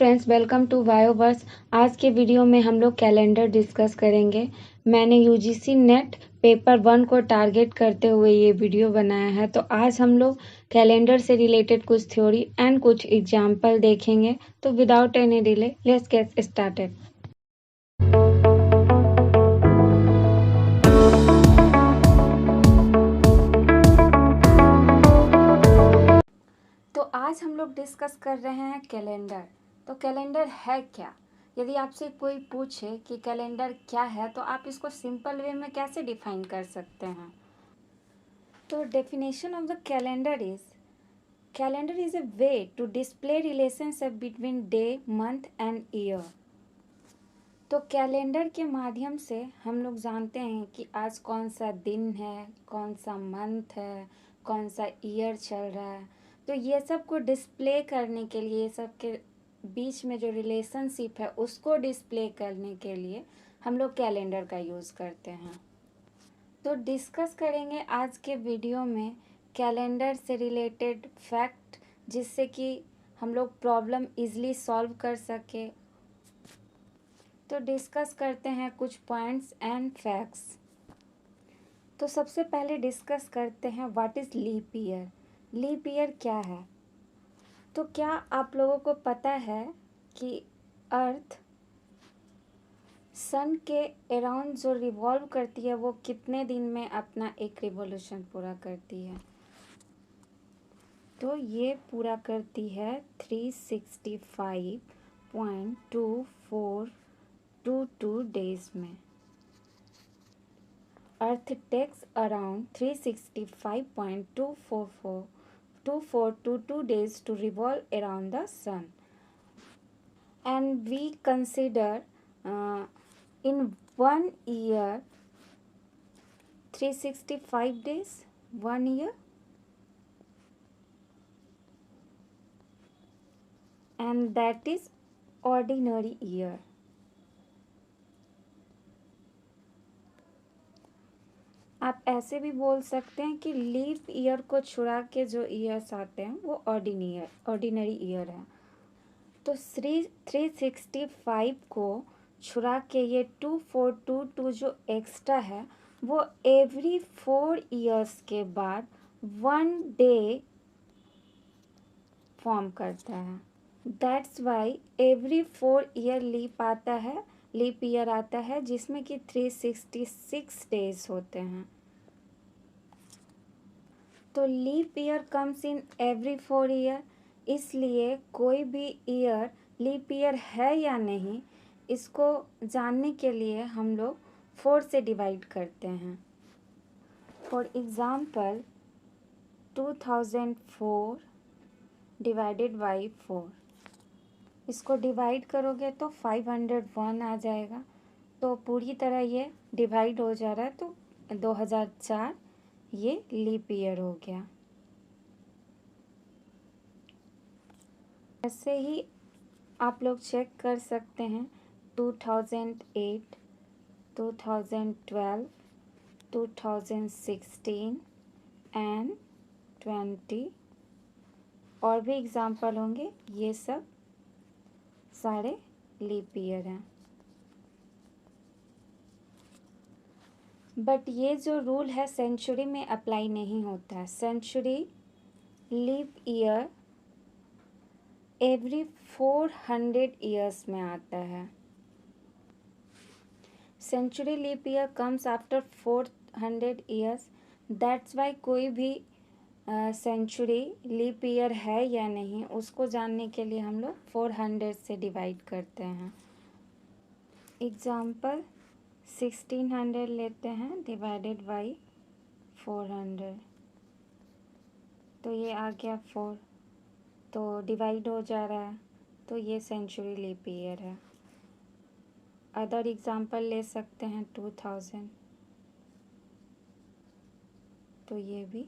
Friends, welcome to वायोवर्स। आज के video में हम लोग कैलेंडर डिस्कस करेंगे। मैंने यूजीसी नेट पेपर 1 को टारगेट करते हुए ये वीडियो बनाया है। तो आज हम लोग कैलेंडर से रिलेटेड कुछ थ्योरी एंड कुछ एग्जाम्पल देखेंगे। तो without any delay let's get started. तो आज हम लोग डिस्कस कर रहे हैं कैलेंडर। तो कैलेंडर है क्या? यदि आपसे कोई पूछे कि कैलेंडर क्या है तो आप इसको सिंपल वे में कैसे डिफाइन कर सकते हैं? तो definition of the calendar is a way to display relationship between day, month and year. तो कैलेंडर के माध्यम से हम लोग जानते हैं कि आज कौन सा दिन है, कौन सा मंथ है, कौन सा ईयर चल रहा है। तो ये सब को डिस्प्ले करने के लिए, ये सब के बीच में जो रिलेशनशिप है उसको डिस्प्ले करने के लिए हम लोग कैलेंडर का यूज़ करते हैं। तो डिस्कस करेंगे आज के वीडियो में कैलेंडर से रिलेटेड फैक्ट, जिससे कि हम लोग प्रॉब्लम इजीली सॉल्व कर सके। तो डिस्कस करते हैं कुछ पॉइंट्स एंड फैक्ट्स। तो सबसे पहले डिस्कस करते हैं what is leap year. Leap year क्या है? तो क्या आप लोगों को पता है कि अर्थ सन के अराउंड जो रिवॉल्व करती है वो कितने दिन में अपना एक रिवॉल्यूशन पूरा करती है? तो ये पूरा करती है 365.2422 डेज में। Earth takes around 365.2422 days to revolve around the sun, and we consider in 1 year 365 days, 1 year, and that is ordinary year. आप ऐसे भी बोल सकते हैं कि लीप ईयर को छुड़ा के जो ईयर्स आते हैं वो ऑर्डिनरी ईयर है। तो 365 को छुड़ा के ये 2422 जो एक्स्ट्रा है वो एवरी 4 ईयर्स के बाद 1 डे फॉर्म करता है। That's why every 4 year leap year आता है जिसमें कि 366 डेज होते हैं। तो leap year comes in every 4 year, इसलिए कोई भी ईयर लीप ईयर है या नहीं इसको जानने के लिए हम लोग 4 से डिवाइड करते हैं। फॉर एग्ज़ाम्पल 2004 डिवाइडेड बाई 4, इसको डिवाइड करोगे तो 501 आ जाएगा। तो पूरी तरह ये डिवाइड हो जा रहा है, तो 2004 ये लीप ईयर हो गया। ऐसे ही आप लोग चेक कर सकते हैं 2008, 2012, 2016 एंड 20 और भी एग्जाम्पल होंगे। ये सब सारे लीप ईयर हैं। बट ये जो रूल है सेंचुरी में अप्लाई नहीं होता है। Century leap year every 400 years में आता है। Century leap year comes after 400 years. That's why कोई भी सेंचुरी लीप ईयर है या नहीं उसको जानने के लिए हम लोग 400 से डिवाइड करते हैं। एग्जाम्पल 1600 लेते हैं डिवाइडेड बाई 400, तो ये आ गया 4, तो डिवाइड हो जा रहा है, तो ये सेंचुरी लीप ईयर है। अदर एग्जाम्पल ले सकते हैं 2000, तो ये भी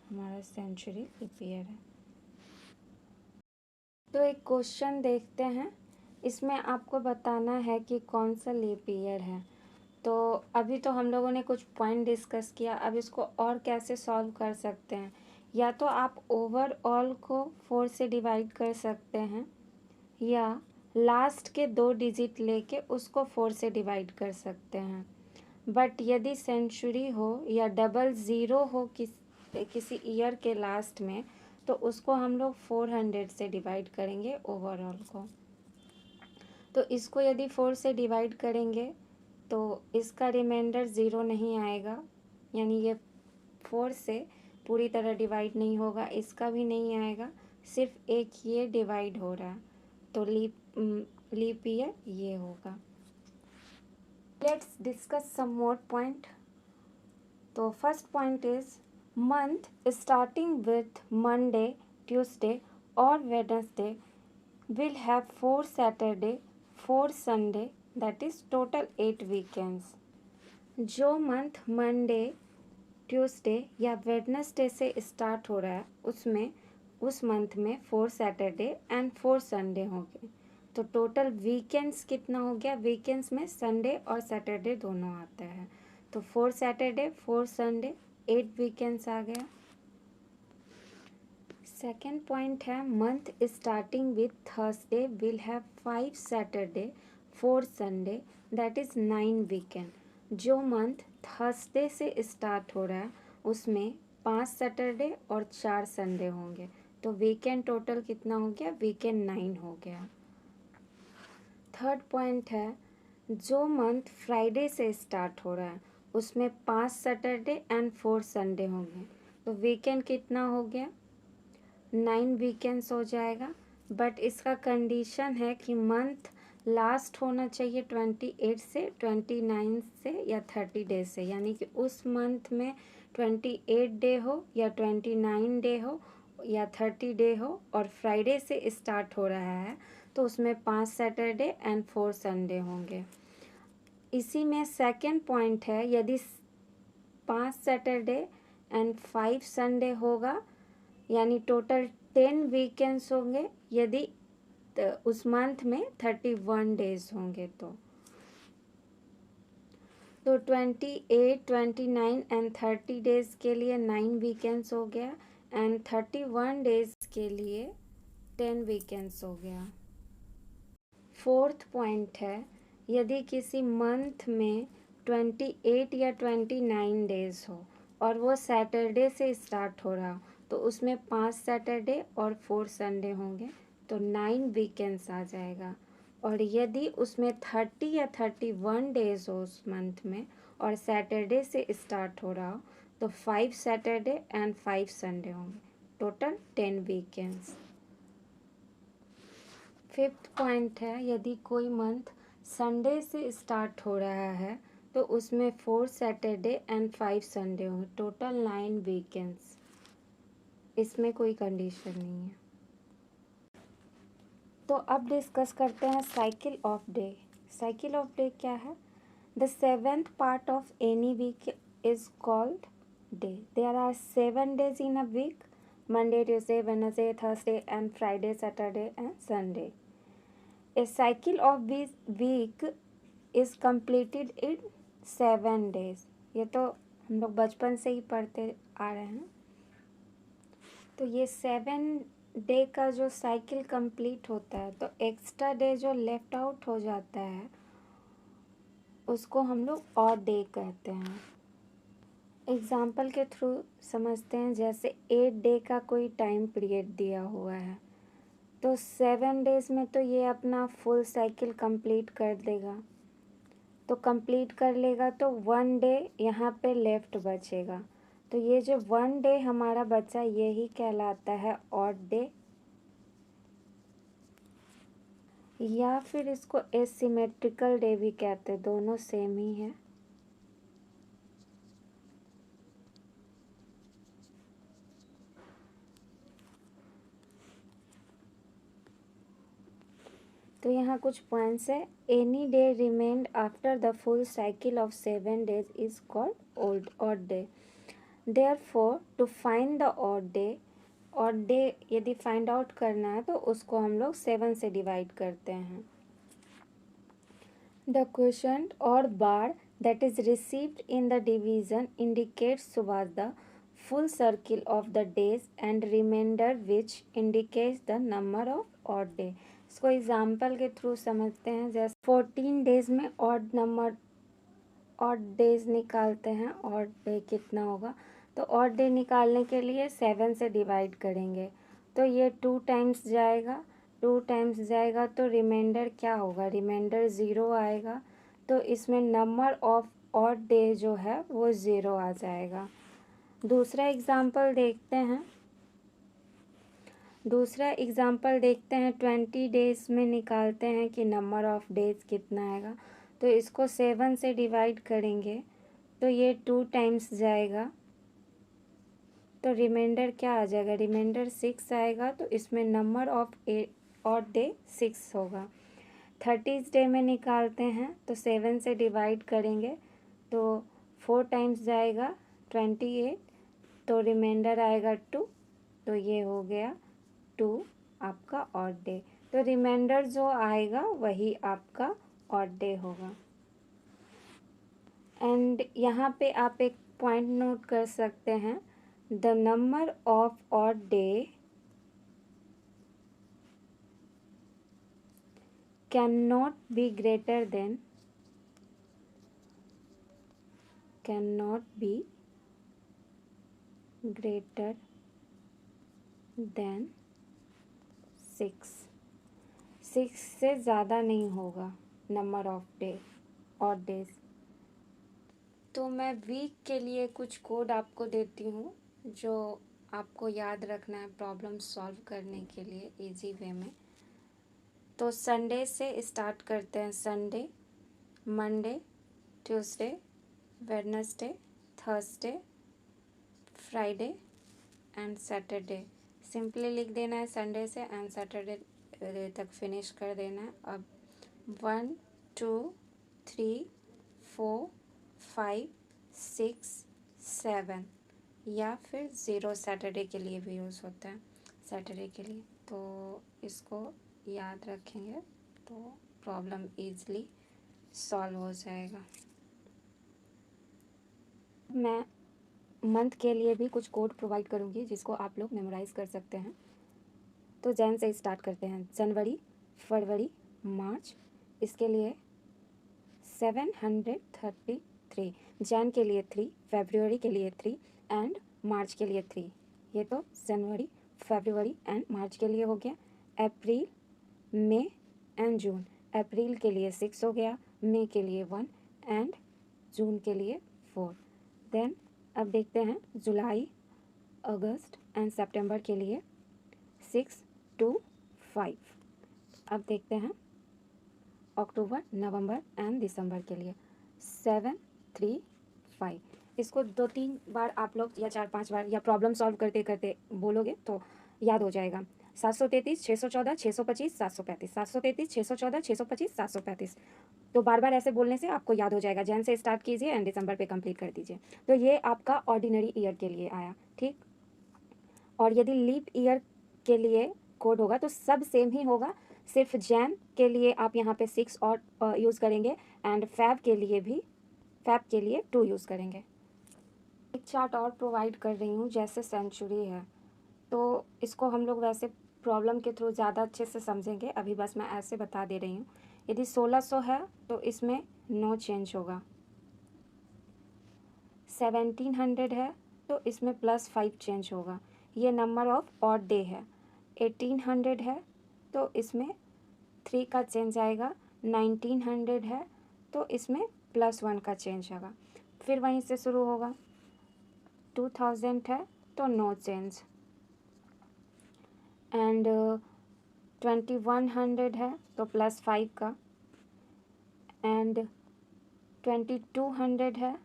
हमारा सेंचुरी लीप ईयर है। तो एक क्वेश्चन देखते हैं, इसमें आपको बताना है कि कौन सा लीप ईयर है। तो अभी तो हम लोगों ने कुछ पॉइंट डिस्कस किया, अब इसको और कैसे सॉल्व कर सकते हैं। या तो आप ओवरऑल को 4 से डिवाइड कर सकते हैं, या लास्ट के 2 डिजिट लेके उसको 4 से डिवाइड कर सकते हैं। बट यदि सेंचुरी हो या डबल ज़ीरो हो किसी ईयर के लास्ट में, तो उसको हम लोग 400 से डिवाइड करेंगे ओवरऑल को। तो इसको यदि 4 से डिवाइड करेंगे तो इसका रिमाइंडर 0 नहीं आएगा, यानी ये 4 से पूरी तरह डिवाइड नहीं होगा, इसका भी नहीं आएगा, सिर्फ एक ये डिवाइड हो रहा है, तो लीप ईयर ये होगा। Let's discuss some more point. तो first point is month starting with Monday, Tuesday और Wednesday will have 4 Saturday, 4 Sunday, that is total 8 weekends। जो मंथ मंडे, ट्यूसडे या वेडनेसडे से स्टार्ट हो रहा है उसमें उस मंथ में 4 सैटरडे एंड 4 संडे होंगे। तो टोटल वीकेंड्स कितना हो गया? वीकेंड्स में संडे और सैटरडे दोनों आता है, तो 4 सैटरडे 4 संडे 8 वीकेंड्स आ गया। सेकेंड पॉइंट है month starting with Thursday will have 5 Saturday 4 Sunday, that is 9 weekend. जो मंथ थर्सडे से स्टार्ट हो रहा है उसमें 5 सैटरडे और 4 संडे होंगे, तो वीकेंड टोटल कितना हो गया? वीकेंड 9 हो गया। थर्ड पॉइंट है जो मंथ फ्राइडे से स्टार्ट हो रहा है उसमें 5 सैटरडे एंड 4 संडे होंगे, तो वीकेंड कितना हो गया? 9 वीकेंड्स हो जाएगा। बट इसका कंडीशन है कि मंथ लास्ट होना चाहिए 28 से 29 से या 30 डेज से, यानी कि उस मंथ में 28 डे हो या 29 डे हो या 30 डे हो और फ्राइडे से स्टार्ट हो रहा है तो उसमें 5 सैटरडे एंड 4 संडे होंगे। इसी में सेकेंड पॉइंट है यदि 5 सैटरडे एंड 5 संडे होगा यानी टोटल 10 वीकेंड्स होंगे, यदि उस मंथ में 31 डेज होंगे तो 28, 29 एंड 30 डेज के लिए 9 वीकेंड्स हो गया एंड 31 डेज के लिए 10 वीकेंड्स हो गया। फोर्थ पॉइंट है यदि किसी मंथ में 28 या 29 डेज हो और वो सैटरडे से स्टार्ट हो रहा हो तो उसमें 5 सैटरडे और 4 संडे होंगे, तो 9 वीकेंड्स आ जाएगा। और यदि उसमें 30 या 31 डेज हो उस मंथ में और सैटरडे से स्टार्ट हो रहा हो तो 5 सैटरडे एंड 5 संडे होंगे, टोटल 10 वीकेंड्स। फिफ्थ पॉइंट है यदि कोई मंथ संडे से स्टार्ट हो रहा है तो उसमें 4 सैटरडे एंड 5 संडे होंगे, टोटल 9 वीकेंड्स। इसमें कोई कंडीशन नहीं है। तो अब डिस्कस करते हैं cycle of day. Cycle of day क्या है? The 7th part of any week is called day. There are 7 days in a week: Monday, Tuesday, Wednesday, Thursday and Friday, Saturday and Sunday. A cycle of week is completed in 7 days। ये तो हम लोग बचपन से ही पढ़ते आ रहे हैं। तो ये 7 डे का जो साइकिल कंप्लीट होता है तो एक्स्ट्रा डे जो लेफ्ट आउट हो जाता है उसको हम लोग ऑड डे कहते हैं। एग्जाम्पल के थ्रू समझते हैं, जैसे 8 डे का कोई टाइम पीरियड दिया हुआ है तो 7 डेज में तो ये अपना फुल साइकिल कंप्लीट कर देगा, तो कंप्लीट कर लेगा तो 1 डे यहाँ पे लेफ्ट बचेगा, तो ये जो 1 डे हमारा बचा यही कहलाता है ऑड डे, या फिर इसको एसिमेट्रिकल डे भी कहते हैं, दोनों सेम ही है। तो यहाँ कुछ पॉइंट्स है। Any day remained after the full cycle of 7 days is called odd day. Therefore to find the odd day यदि फाइंड आउट करना है तो उसको हम लोग 7 से डिवाइड करते हैं। द क्वेश्चन और बार that is received in the division indicates towards the full circle of the days and remainder which indicates the number of odd day। इसको एग्जाम्पल के थ्रू समझते हैं। जैसे 14 डेज में ऑड डेज निकालते हैं, ऑड डे कितना होगा, तो ऑड डे निकालने के लिए 7 से डिवाइड करेंगे, तो ये 2 टाइम्स जाएगा, 2 टाइम्स जाएगा तो रिमाइंडर क्या होगा, रिमाइंडर 0 आएगा। तो इसमें नंबर ऑफ ऑड डे जो है वो 0 आ जाएगा। दूसरा एग्जाम्पल देखते हैं। 20 डेज में निकालते हैं कि नंबर ऑफ डेज कितना आएगा, तो इसको 7 से डिवाइड करेंगे तो ये 2 टाइम्स जाएगा, तो रिमाइंडर क्या आ जाएगा, रिमाइंडर 6 आएगा। तो इसमें नंबर ऑफ ऑड डे 6 होगा। 30 डे में निकालते हैं तो 7 से डिवाइड करेंगे तो 4 टाइम्स जाएगा 28, तो रिमाइंडर आएगा 2, तो ये हो गया 2 आपका ऑड डे। तो रिमाइंडर जो आएगा वही आपका ऑड डे होगा। एंड यहाँ पे आप एक पॉइंट नोट कर सकते हैं, the number of odd day can not be greater than 6 से ज़्यादा नहीं होगा number of day odd days. तो मैं वीक के लिए कुछ कोड आपको देती हूँ जो आपको याद रखना है प्रॉब्लम सॉल्व करने के लिए इजी वे में। तो संडे से स्टार्ट करते हैं। Sunday, Monday, Tuesday, Wednesday, Thursday, Friday and Saturday. Simply लिख देना है संडे से एंड सैटरडे तक फिनिश कर देना है। अब 1 2 3 4 5 6 7 या फिर 0 सैटरडे के लिए भी यूज़ होता है, सैटरडे के लिए। तो इसको याद रखेंगे तो प्रॉब्लम ईज़िली सॉल्व हो जाएगा। मैं मंथ के लिए भी कुछ कोड प्रोवाइड करूँगी जिसको आप लोग मेमोराइज़ कर सकते हैं। तो जैन से स्टार्ट करते हैं। जनवरी, फरवरी, मार्च, इसके लिए 733। जैन के लिए 3, फरवरी के लिए 3 एंड मार्च के लिए 3। ये तो जनवरी, फरवरी एंड मार्च के लिए हो गया। अप्रैल, मई एंड जून। अप्रैल के लिए 6 हो गया, मई के लिए 1 एंड जून के लिए 4। देन अब देखते हैं जुलाई, अगस्त एंड सितंबर के लिए 6 2 5। अब देखते हैं अक्टूबर, नवंबर एंड दिसंबर के लिए 7 3 5। इसको 2-3 बार आप लोग या 4-5 बार या प्रॉब्लम सॉल्व करते करते बोलोगे तो याद हो जाएगा। 733 614 625 735, 733 614 625 735। तो बार बार ऐसे बोलने से आपको याद हो जाएगा। जैन से स्टार्ट कीजिए एंड दिसंबर पे कंप्लीट कर दीजिए। तो ये आपका ऑर्डिनरी ईयर के लिए आया, ठीक। और यदि लीप ईयर के लिए कोड होगा तो सब सेम ही होगा, सिर्फ जैन के लिए आप यहाँ पे 6 और यूज़ करेंगे एंड फैब के लिए 2 यूज़ करेंगे। एक चार्ट और प्रोवाइड कर रही हूँ, जैसे सेंचुरी है तो इसको हम लोग वैसे प्रॉब्लम के थ्रू ज़्यादा अच्छे से समझेंगे, अभी बस मैं ऐसे बता दे रही हूँ। यदि 1600 है तो इसमें नो चेंज होगा। 1700 है तो इसमें +5 चेंज होगा। ये नंबर ऑफ ऑड डे है। 1800 है तो इसमें 3 का चेंज आएगा। 1900 है तो इसमें +1 का चेंज होगा। फिर वहीं से शुरू होगा। 2000 है तो नो चेंज एंड 2100 है तो +5 का एंड 2200 है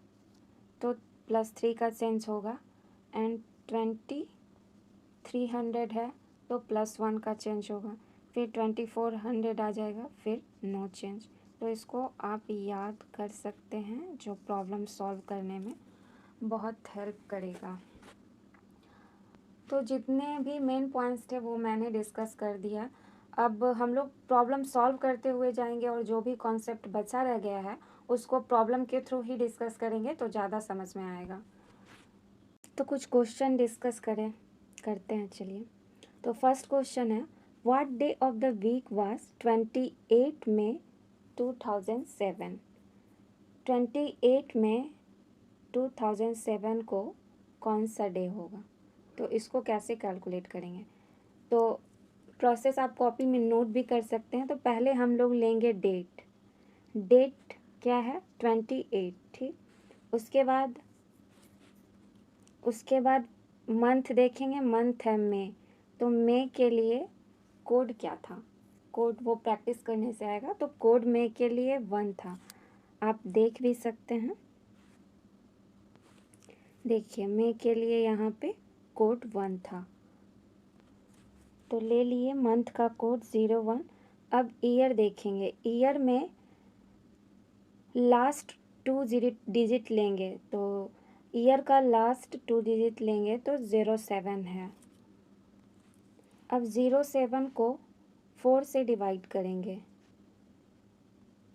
तो +3 का चेंज होगा एंड 2300 है तो +1 का चेंज होगा। फिर 2400 आ जाएगा, फिर नो चेंज। तो इसको आप याद कर सकते हैं, जो प्रॉब्लम सॉल्व करने में बहुत हेल्प करेगा। तो जितने भी मेन पॉइंट्स थे वो मैंने डिस्कस कर दिया। अब हम लोग प्रॉब्लम सॉल्व करते हुए जाएंगे और जो भी कॉन्सेप्ट बचा रह गया है उसको प्रॉब्लम के थ्रू ही डिस्कस करेंगे तो ज़्यादा समझ में आएगा। तो कुछ क्वेश्चन डिस्कस करते हैं, चलिए। तो फर्स्ट क्वेश्चन है, What day of the week was 28 May 2007? 28 मई 2007 को कौन सा डे होगा? तो इसको कैसे कैलकुलेट करेंगे? तो प्रोसेस आप कॉपी में नोट भी कर सकते हैं। तो पहले हम लोग लेंगे डेट। डेट क्या है? 28, ठीक। उसके बाद मंथ देखेंगे, मंथ है मई। तो मई के लिए कोड क्या था? कोड वो प्रैक्टिस करने से आएगा। तो कोड मई के लिए 1 था, आप देख भी सकते हैं। देखिए मई के लिए यहाँ पे कोड 1 था, तो ले लिए मंथ का कोड 01। अब ईयर देखेंगे, ईयर में लास्ट 2 डिजिट लेंगे। तो ईयर का लास्ट 2 डिजिट लेंगे तो 07 है। अब 07 को 4 से डिवाइड करेंगे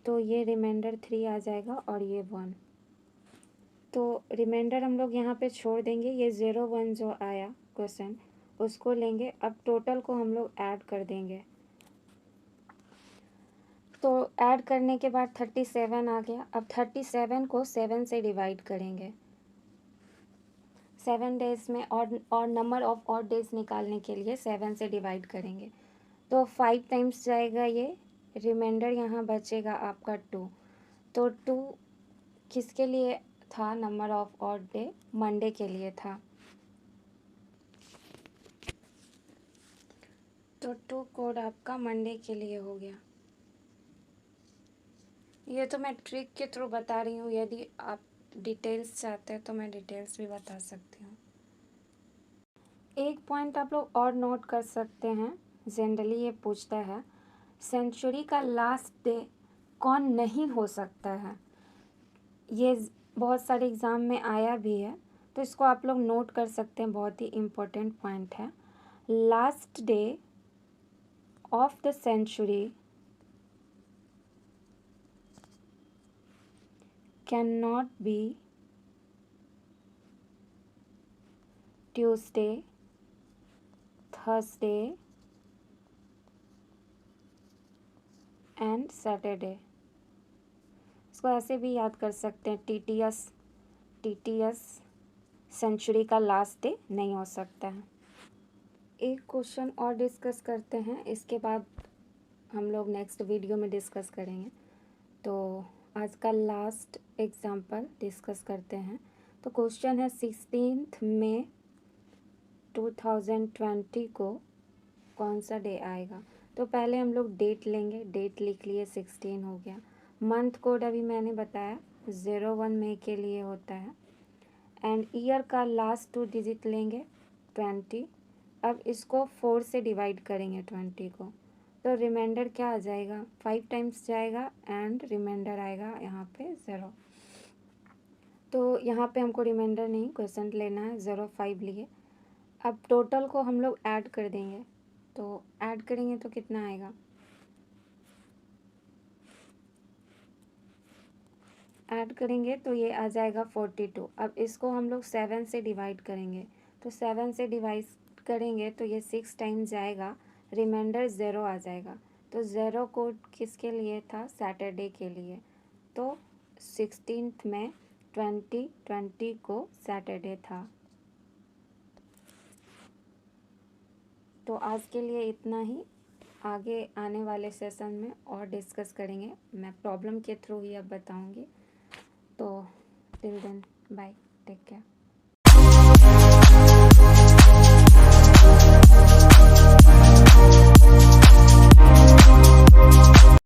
तो ये रिमाइंडर 3 आ जाएगा और ये 1। तो रिमाइंडर हम लोग यहाँ पे छोड़ देंगे। ये 01 जो आया क्वेश्चन उसको लेंगे। अब टोटल को हम लोग ऐड कर देंगे। तो ऐड करने के बाद 37 आ गया। अब 37 को 7 से डिवाइड करेंगे। 7 डेज में और नंबर ऑफ ऑड डेज निकालने के लिए 7 से डिवाइड करेंगे तो 5 टाइम्स जाएगा ये। रिमाइंडर यहाँ बचेगा आपका 2। तो 2 किसके लिए था? Number of odd day Monday के लिए था। तो 2 कोड आपका मंडे के लिए हो गया। ये तो मैं ट्रिक के थ्रू बता रही हूँ, यदि आप डिटेल्स चाहते हैं तो मैं डिटेल्स भी बता सकती हूँ। एक पॉइंट आप लोग और नोट कर सकते हैं, जनरली ये पूछता है सेंचुरी का लास्ट डे कौन नहीं हो सकता है। ये बहुत सारे एग्ज़ाम में आया भी है, तो इसको आप लोग नोट कर सकते हैं, बहुत ही इम्पोर्टेंट पॉइंट है। Last day of the century can not be Tuesday, Thursday and Saturday. इसको ऐसे भी याद कर सकते हैं, टीटीएस सेंचुरी का लास्ट डे नहीं हो सकता है। एक क्वेश्चन और डिस्कस करते हैं, इसके बाद हम लोग नेक्स्ट वीडियो में डिस्कस करेंगे। तो आज का लास्ट एग्जाम्पल डिस्कस करते हैं। तो क्वेश्चन है 16 मई 2020 को कौन सा डे आएगा? तो पहले हम लोग डेट लेंगे। डेट लिख लिए, 16 हो गया। मंथ कोड अभी मैंने बताया 01 मई के लिए होता है। एंड ईयर का लास्ट 2 डिजिट लेंगे 20। अब इसको 4 से डिवाइड करेंगे 20 को, तो रिमाइंडर क्या आ जाएगा? 5 टाइम्स जाएगा एंड रिमाइंडर आएगा यहाँ पे 0। तो यहाँ पे हमको रिमाइंडर नहीं, क्वेश्चन लेना है, 05 लिए। अब टोटल को हम लोग ऐड कर देंगे। तो ऐड करेंगे तो कितना आएगा? ऐड करेंगे तो ये आ जाएगा 42। अब इसको हम लोग 7 से डिवाइड करेंगे। तो 7 से डिवाइड करेंगे तो ये 6 टाइम्स जाएगा, रिमाइंडर 0 आ जाएगा। तो 0 कोड किसके लिए था? सैटरडे के लिए। तो 16 में 2020 को सैटरडे था। तो आज के लिए इतना ही। आगे आने वाले सेशन में और डिस्कस करेंगे। मैं प्रॉब्लम के थ्रू ही अब बताऊंगी। तो till then bye, take care.